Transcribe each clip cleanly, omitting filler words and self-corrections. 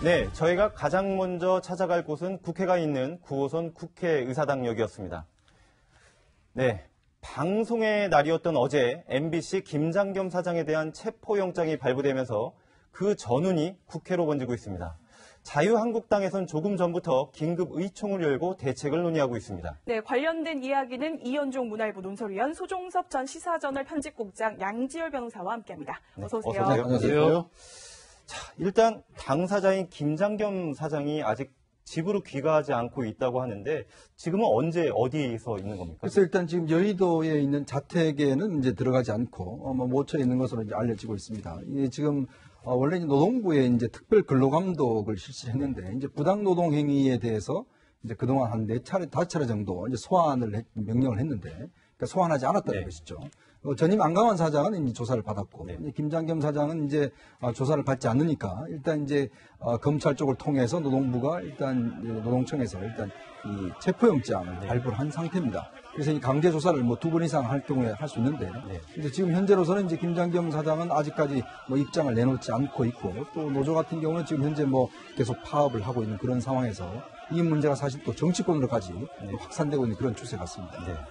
네, 저희가 가장 먼저 찾아갈 곳은 국회가 있는 9호선 국회의사당역이었습니다. 네, 방송의 날이었던 어제 MBC 김장겸 사장에 대한 체포영장이 발부되면서 그 전운이 국회로 번지고 있습니다. 자유한국당에선 조금 전부터 긴급 의총을 열고 대책을 논의하고 있습니다. 네, 관련된 이야기는 이현종 문화일보 논설위원, 소종섭 전 시사저널 편집국장, 양지열 변호사와 함께합니다. 어서 오세요. 네, 안녕하세요. 자, 일단 당사자인 김장겸 사장이 아직 집으로 귀가하지 않고 있다고 하는데 지금은 언제 어디에서 있는 겁니까? 그래서 일단 지금 여의도에 있는 자택에는 이제 들어가지 않고 모처 있는 것으로 이제 알려지고 있습니다. 이게 지금 원래 노동부에 이제 특별 근로감독을 실시했는데 이제 부당 노동 행위에 대해서 이제 그동안 한 4차례, 5차례 정도 이제 소환을 명령을 했는데 그러니까 소환하지 않았다는 것이죠. 전임 안강환 사장은 이제 조사를 받았고 이제 김장겸 사장은 이제 조사를 받지 않으니까 일단 이제 검찰 쪽을 통해서 노동부가 일단 노동청에서 일단 이 체포영장을 발부를 한 상태입니다. 그래서 이 강제 조사를 뭐 2번 이상 할 경우에 할 수 있는데 근데 지금 현재로서는 이제 김장겸 사장은 아직까지 뭐 입장을 내놓지 않고 있고 또 노조 같은 경우는 지금 현재 뭐 계속 파업을 하고 있는 그런 상황에서 이 문제가 사실 또 정치권으로까지 확산되고 있는 그런 추세 같습니다.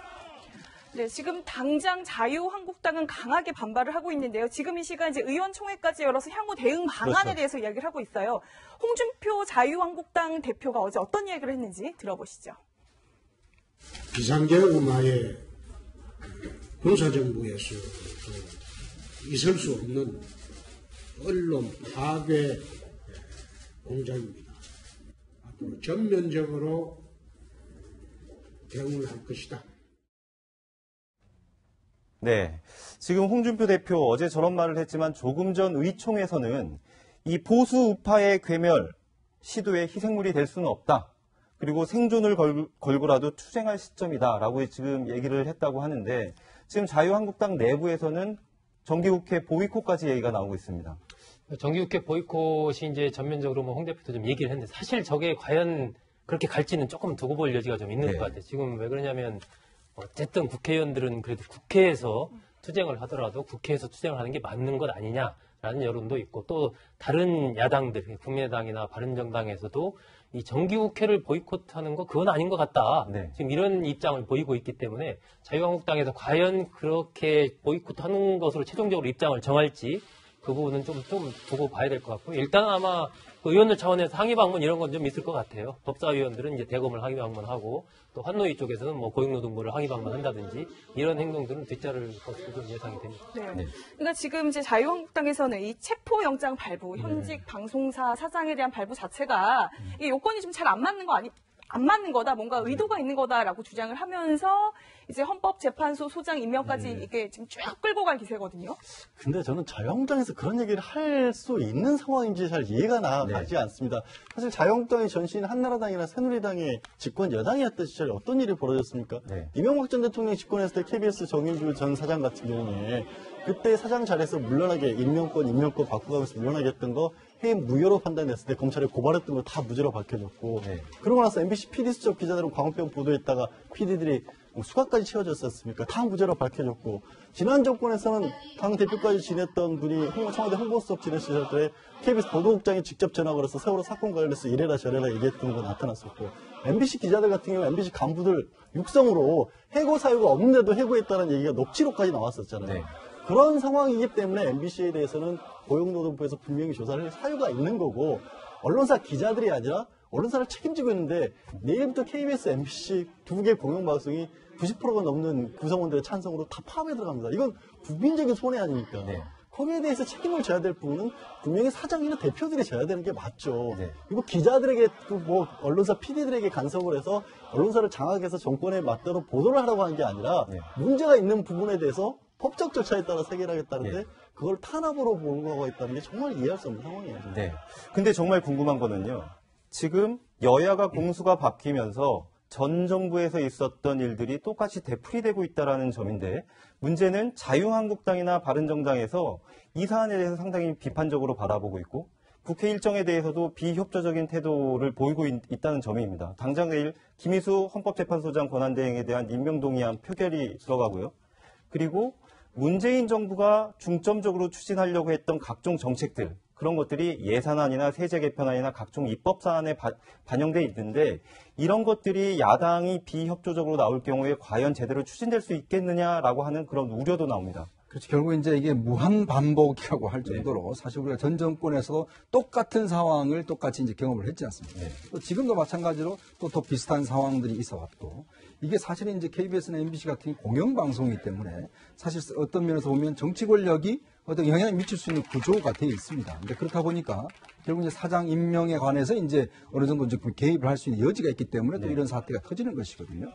네, 지금 당장 자유한국당은 강하게 반발을 하고 있는데요. 지금 이 시간 이제 의원총회까지 열어서 향후 대응 방안에 대해서 이야기를 하고 있어요. 홍준표 자유한국당 대표가 어제 어떤 이야기를 했는지 들어보시죠. 비상계엄하에 군사정부에서 있을 수 없는 언론 파괴 공작입니다. 앞으로 전면적으로 대응을 할 것이다. 네, 지금 홍준표 대표 어제 저런 말을 했지만 조금 전 의총에서는 이 보수 우파의 괴멸 시도에 희생물이 될 수는 없다. 그리고 생존을 걸고라도 투쟁할 시점이다라고 지금 얘기를 했다고 하는데 지금 자유한국당 내부에서는 정기국회 보이콧까지 얘기가 나오고 있습니다. 정기국회 보이콧이 이제 전면적으로 뭐 홍 대표도 좀 얘기를 했는데 사실 저게 과연 그렇게 갈지는 조금 두고 볼 여지가 좀 있는 것 같아요. 지금 왜 그러냐면 어쨌든 국회의원들은 그래도 국회에서 투쟁을 하더라도 국회에서 투쟁을 하는 게 맞는 것 아니냐라는 여론도 있고 또 다른 야당들, 국민의당이나 바른정당에서도 이 정기국회를 보이콧하는 거 그건 아닌 것 같다. 지금 이런 입장을 보이고 있기 때문에 자유한국당에서 과연 그렇게 보이콧하는 것으로 최종적으로 입장을 정할지 그 부분은 좀 두고 봐야 될 것 같고 일단 아마 그 의원들 차원에서 항의 방문 이런 건 좀 있을 것 같아요. 법사위원들은 이제 대검을 항의 방문하고 또 환노위 쪽에서는 뭐 고용노동부를 항의 방문한다든지 이런 행동들은 뒷자를 것으로 좀 예상이 됩니다. 네. 그러니까 지금 이제 자유한국당에서는 이 체포영장 발부, 현직 방송사 사장에 대한 발부 자체가 이 요건이 좀 잘 안 맞는 거다, 뭔가 의도가 있는 거다라고 주장을 하면서 이제 헌법재판소 소장 임명까지 이게 지금 쭉 끌고 갈 기세거든요. 근데 저는 자유한국당에서 그런 얘기를 할 수 있는 상황인지 잘 이해가 가지 않습니다. 사실 자유한국당의 전신 한나라당이나 새누리당의 집권 여당이었던 시절에 어떤 일이 벌어졌습니까? 이명박 전 대통령이 집권했을 때 KBS 정일주 전 사장 같은 경우에 그때 사장 자리에서 물러나게 임명권 바꿔가면서 물러나게 했던 거 해임 무효로 판단했을 때 검찰에 고발했던 거 다 무죄로 밝혀졌고 그러고 나서 MBC PD 수첩 기자들은 광우병 보도했다가 PD들이 수갑까지 채워졌었습니까? 다 무죄로 밝혀졌고 지난 정권에서는 당 대표까지 지냈던 분이 청와대 홍보수석 지내실 때 KBS 보도국장이 직접 전화 걸어서 세월호 사건 관련해서 이래라 저래라 얘기했던 거 나타났었고 MBC 기자들 같은 경우 MBC 간부들 육성으로 해고 사유가 없는데도 해고했다는 얘기가 녹취록까지 나왔었잖아요. 그런 상황이기 때문에 MBC에 대해서는 고용노동부에서 분명히 조사를 할 사유가 있는 거고 언론사 기자들이 아니라 언론사를 책임지고 있는데 내일부터 KBS, MBC 두 개 공영방송이 90%가 넘는 구성원들의 찬성으로 다 파업에 들어갑니다. 이건 국민적인 손해 아닙니까? 거기에 대해서 책임을 져야 될 부분은 분명히 사장이나 대표들이 져야 되는 게 맞죠. 이거 기자들에게 또 뭐 언론사 PD들에게 간섭을 해서 언론사를 장악해서 정권에 맞도록 보도를 하라고 하는 게 아니라 문제가 있는 부분에 대해서 법적 절차에 따라 해결하겠다는데 그걸 탄압으로 몰고 있다는 게 정말 이해할 수 없는 상황이에요. 근데 정말 궁금한 거는요. 지금 여야가 공수가 바뀌면서 전 정부에서 있었던 일들이 똑같이 되풀이되고 있다는 점인데 문제는 자유한국당이나 바른정당에서 이 사안에 대해서 상당히 비판적으로 바라보고 있고 국회 일정에 대해서도 비협조적인 태도를 보이고 있다는 점입니다. 당장 내일 김희수 헌법재판소장 권한대행에 대한 임명동의안 표결이 들어가고요. 그리고 문재인 정부가 중점적으로 추진하려고 했던 각종 정책들 그런 것들이 예산안이나 세제 개편안이나 각종 입법 사안에 반영돼 있는데 이런 것들이 야당이 비협조적으로 나올 경우에 과연 제대로 추진될 수 있겠느냐라고 하는 그런 우려도 나옵니다. 그렇죠. 결국 이제 이게 무한 반복이라고 할 정도로 사실 우리가 전 정권에서도 똑같은 상황을 똑같이 이제 경험을 했지 않습니까? 또 지금도 마찬가지로 또 비슷한 상황들이 있어 왔고 이게 사실은 이제 KBS나 MBC 같은 공영방송이기 때문에 사실 어떤 면에서 보면 정치 권력이 어떤 영향을 미칠 수 있는 구조가 되어 있습니다. 근데 그렇다 보니까 결국 이제 사장 임명에 관해서 이제 어느 정도 이제 개입을 할 수 있는 여지가 있기 때문에 또 이런 사태가 터지는 것이거든요.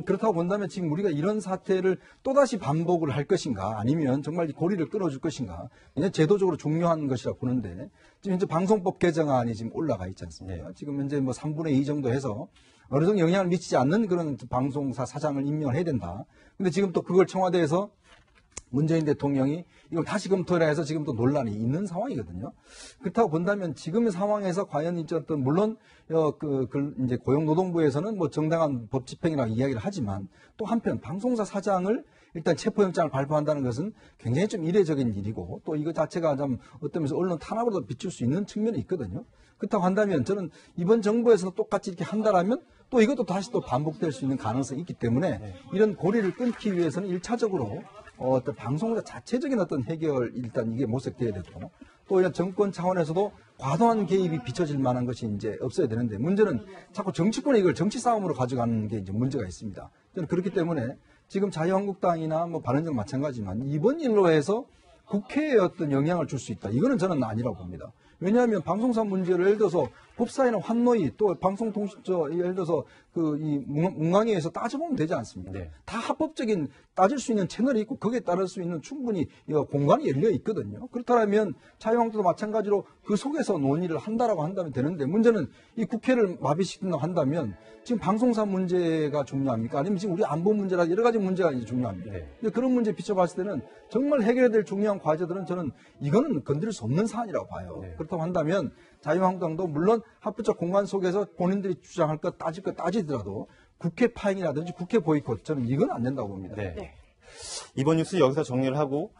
그렇다고 본다면 지금 우리가 이런 사태를 또다시 반복을 할 것인가 아니면 정말 고리를 끊어줄 것인가 그냥 제도적으로 중요한 것이라고 보는데 지금 현재 방송법 개정안이 지금 올라가 있지 않습니까? 지금 현재 뭐 3분의 2 정도 해서 어느 정도 영향을 미치지 않는 그런 방송사 사장을 임명을 해야 된다. 근데 지금 또 그걸 청와대에서 문재인 대통령이 이걸 다시 검토를 해서 지금 또 논란이 있는 상황이거든요. 그렇다고 본다면 지금의 상황에서 과연 이제 어떤 물론 이제 고용노동부에서는 뭐 정당한 법 집행이라고 이야기를 하지만 또 한편 방송사 사장을 일단 체포영장을 발부한다는 것은 굉장히 좀 이례적인 일이고 또 이거 자체가 좀 어떤 면에서 언론 탄압으로 비출 수 있는 측면이 있거든요. 그렇다고 한다면 저는 이번 정부에서 똑같이 이렇게 한다라면 또 이것도 다시 또 반복될 수 있는 가능성이 있기 때문에 이런 고리를 끊기 위해서는 1차적으로 어떤 방송사 자체적인 어떤 해결 일단 이게 모색돼야 되고 또 이런 정권 차원에서도 과도한 개입이 비춰질 만한 것이 이제 없어야 되는데 문제는 자꾸 정치권이 이걸 정치 싸움으로 가져가는 게 이제 문제가 있습니다. 저는 그렇기 때문에 지금 자유한국당이나 뭐 바른정 마찬가지지만 이번 일로 해서 국회에 어떤 영향을 줄 수 있다. 이거는 저는 아니라고 봅니다. 왜냐하면 방송사 문제를 예를 들어서 법사위나 환노위 또 방송통신처 예를 들어서 이 문광위에서 따져보면 되지 않습니까? 네. 다 합법적인 따질 수 있는 채널이 있고 거기에 따를 수 있는 충분히 공간이 열려 있거든요. 그렇다면 자유한국당도 마찬가지로 그 속에서 논의를 한다라고 한다면 되는데 문제는 이 국회를 마비시킨다고 한다면 지금 방송사 문제가 중요합니까? 아니면 지금 우리 안보 문제라 여러 가지 문제가 이제 중요합니다. 네. 근데 그런 문제 비춰봤을 때는 정말 해결해야 될 중요한 과제들은 저는 이거는 건드릴 수 없는 사안이라고 봐요. 네. 그렇다고 한다면 자유한국당도 물론 합법적 공간 속에서 본인들이 주장할 것 따질 것 따지더라도 국회 파행이라든지 국회 보이콧 저는 이건 안 된다고 봅니다. 네. 이번 뉴스 여기서 정리를 하고